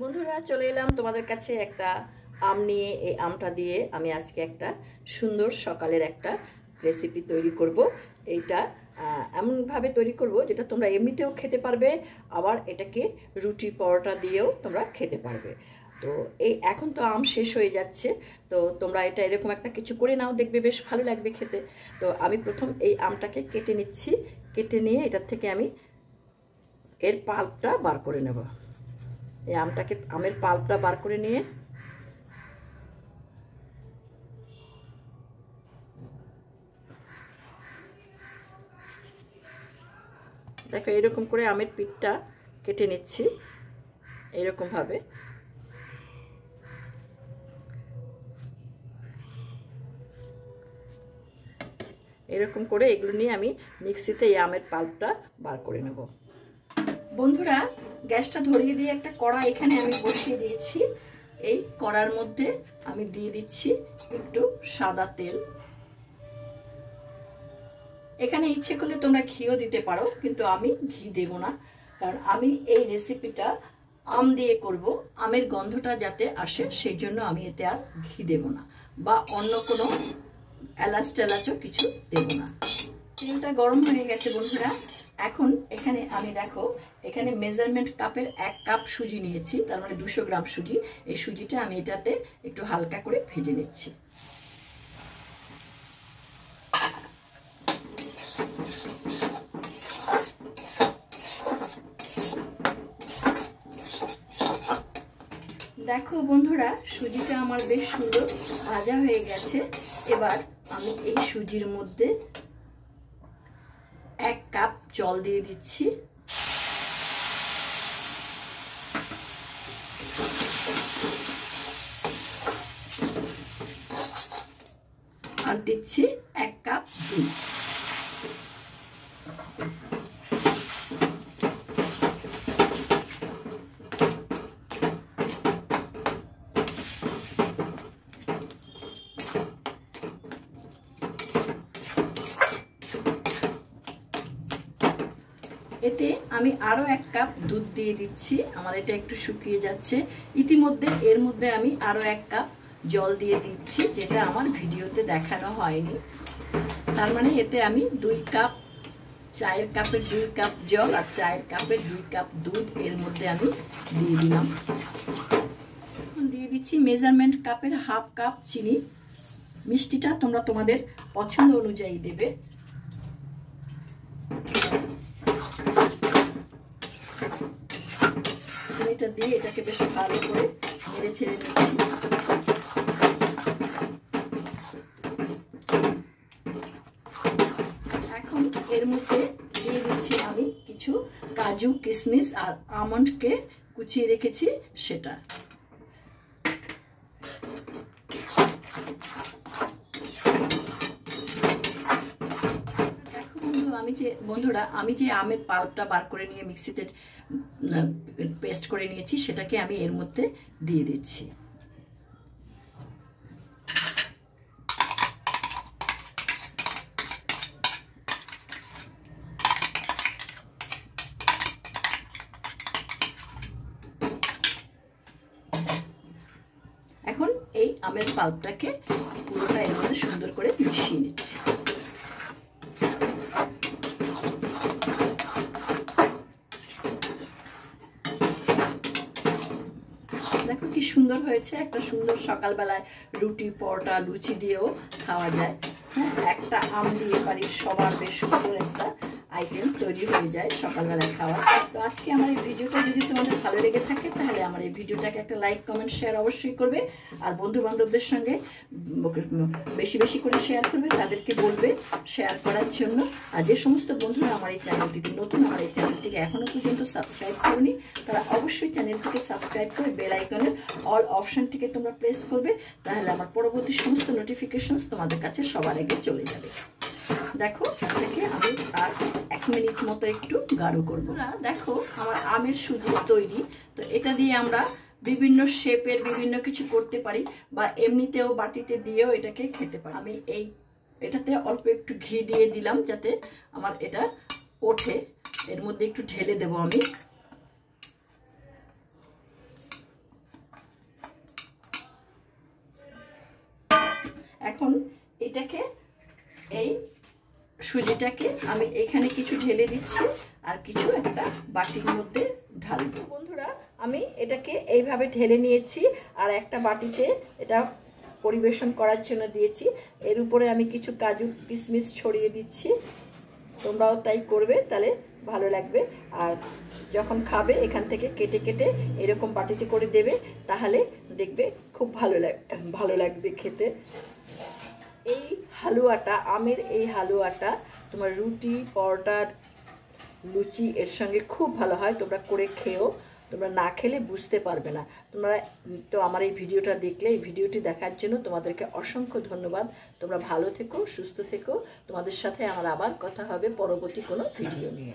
বন্ধুরা চলে এলাম তোমাদের কাছে একটা আম নিয়ে। এই আমটা দিয়ে আমি আজকে একটা সুন্দর সকালের একটা রেসিপি তৈরি করব। এইটা এমনভাবে তৈরি করব যেটা তোমরা এমনিতেও খেতে পারবে, আবার এটাকে রুটি পরোটা দিয়েও তোমরা খেতে পারবে। তো এই এখন তো আম শেষ হয়ে যাচ্ছে, তো তোমরা এটা এরকম একটা কিছু করে নাও, দেখবে বেশ ভালো লাগবে খেতে। তো আমি প্রথম এই আমটাকে কেটে নিচ্ছি। কেটে নিয়ে এটার থেকে আমি এর পাল্পটা বার করে নেব। এই আমটাকে আমের পাল্পটা বার করে নিয়ে দেখো এরকম করে আমের পিঠটা কেটে নিচ্ছি। এরকমভাবে এরকম করে এগুলো নিয়ে আমি মিক্সিতে এই আমের পাল্পটা বার করে নেব। বন্ধুরা গ্যাসটা ধরিয়ে দিয়ে একটা কড়া এখানে আমি বসিয়ে দিয়েছি। এই কড়ার মধ্যে আমি দিয়ে দিচ্ছি একটু সাদা তেল। এখানে ইচ্ছে করলে তোমরা ঘিও দিতে পারো, কিন্তু আমি ঘি দেব না, কারণ আমি এই রেসিপিটা আম দিয়ে করব। আমের গন্ধটা যাতে আসে সেই জন্য আমি এতে আর ঘি দেব না, বা অন্য কোনো এলাচ টেলাচও কিছু দেব না। তেলটা গরম হয়ে গেছে বন্ধুরা। এখন এখানে আমি দেখো এখানে মেজারমেন্ট কাপের 1 কাপ সুজি নিয়েছি, তার মানে 200 গ্রাম সুজি। এই সুজিটা আমি এটাতে একটু হালকা করে ভেজে নিচ্ছি। দেখো বন্ধুরা সুজিটা আমার বেশ সুন্দর ভাজা হয়ে গেছে। এবার আমি এই সুজির মধ্যে 1 কাপ জল দিয়ে দিচ্ছি, আর দিচ্ছি 1 কাপ দুধ। এতে আমি আরো 1 কাপ দুধ দিয়ে দিচ্ছি। আমার এটা একটু শুকিয়ে যাচ্ছে। ইতিমধ্যে এর মধ্যে আমি আরো 1 কাপ জল দিয়ে দিচ্ছি, যেটা আমার ভিডিওতে দেখানো হয়নি। তার মানে এতে আমি 2 কাপ, চায়ের কাপের 2 কাপ জল আর চায়ের কাপের 2 কাপ দুধ এর মধ্যে আমি দিয়ে দিলাম। দিয়ে দিচ্ছি মেজারমেন্ট কাপের 1/2 কাপ চিনি। মিষ্টিটা তোমরা তোমাদের পছন্দ অনুযায়ী দেবে। চিনিটা দিয়ে এটাকে বেশ ভালো করে নেড়ে ছেড়ে নিচ্ছি। এখন এর মধ্যে দিয়ে দিচ্ছি আমি কিছু কাজু, কিশমিশ আর আমন্ডকে কুচিয়ে রেখেছি সেটা। বন্ধুরা আমি যে আমের পাল্পটা বার করে নিয়ে মিক্সিতে পেস্ট করে নিয়েছি সেটাকে আমি এর মধ্যে দিয়ে দিচ্ছি। এখন এই আমের পাল্পটাকে পুরোটা এর মধ্যে সুন্দর করে মিশিয়ে নিচ্ছি। দেখো কি সুন্দর হয়েছে। একটা সুন্দর সকালবেলায় রুটি পরোটা লুচি দিয়েও খাওয়া যায়। হ্যাঁ, একটা আম দিয়ে বাড়ির সবার বেশ সুন্দর একটা আইটেম তৈরি হয়ে যায় সকালবেলায় খাওয়া। তো আজকে আমার এই ভিডিওটা যদি তোমাদের ভালো লেগে থাকে তাহলে আমার এই ভিডিওটাকে একটা লাইক কমেন্ট শেয়ার অবশ্যই করবে, আর বন্ধু বান্ধবদের সঙ্গে বেশি বেশি করে শেয়ার করবে, তাদেরকে বলবে শেয়ার করার জন্য। আর যে সমস্ত বন্ধুরা আমার এই চ্যানেলটিতে নতুন, আমার এই চ্যানেলটিকে এখনো পর্যন্ত সাবস্ক্রাইব করনি, তারা অবশ্যই চ্যানেলটিকে সাবস্ক্রাইব করে বেল আইকনের অল অপশনটিকে তোমরা প্রেস করবে, তাহলে আমার পরবর্তী সমস্ত নোটিফিকেশনস তোমাদের কাছে সবার আগে চলে যাবে। দেখো এটাকে আমি আর 1 মিনিট মতো একটু গাঢ় করবো। দেখো আমার আমের সুজি তৈরি। তো এটা দিয়ে আমরা বিভিন্ন শেপের বিভিন্ন কিছু করতে পারি, বা এমনিতেও বাটিতে দিয়েও এটাকে খেতে পারি। আমি এটাতে অল্প একটু ঘি দিয়ে দিলাম যাতে আমার এটা ওঠে। এর মধ্যে একটু ঢেলে দেব আমি। এখন এটাকে এই সুজিটাকে আমি এখানে কিছু ঢেলে দিচ্ছি আর কিছু একটা বাটির মধ্যে ঢালবো। বন্ধুরা, আমি এটাকে এইভাবে ঢেলে নিয়েছি আর একটা বাটিতে এটা পরিবেশন করার জন্য দিয়েছি। এর উপরে আমি কিছু কাজু কিশমিশ ছড়িয়ে দিচ্ছি। তোমরাও তাই করবে, তাহলে ভালো লাগবে। আর যখন খাবে এখান থেকে কেটে কেটে এরকম বাটিতে করে দেবে, তাহলে দেখবে খুব ভালো লাগবে খেতে। এই হালুয়াটা, আমের এই হালুয়াটা তোমার রুটি, পরোটা, লুচি এর সঙ্গে খুব ভালো হয়। তোমরা করে খেও, তোমরা না খেলে বুঝতে পারবে না। তোমরা তো আমার এই ভিডিওটা দেখলে, এই ভিডিওটি দেখার জন্য তোমাদেরকে অসংখ্য ধন্যবাদ। তোমরা ভালো থেকো, সুস্থ থেকো। তোমাদের সাথে আমার আবার কথা হবে পরবর্তী কোনো ভিডিও নিয়ে।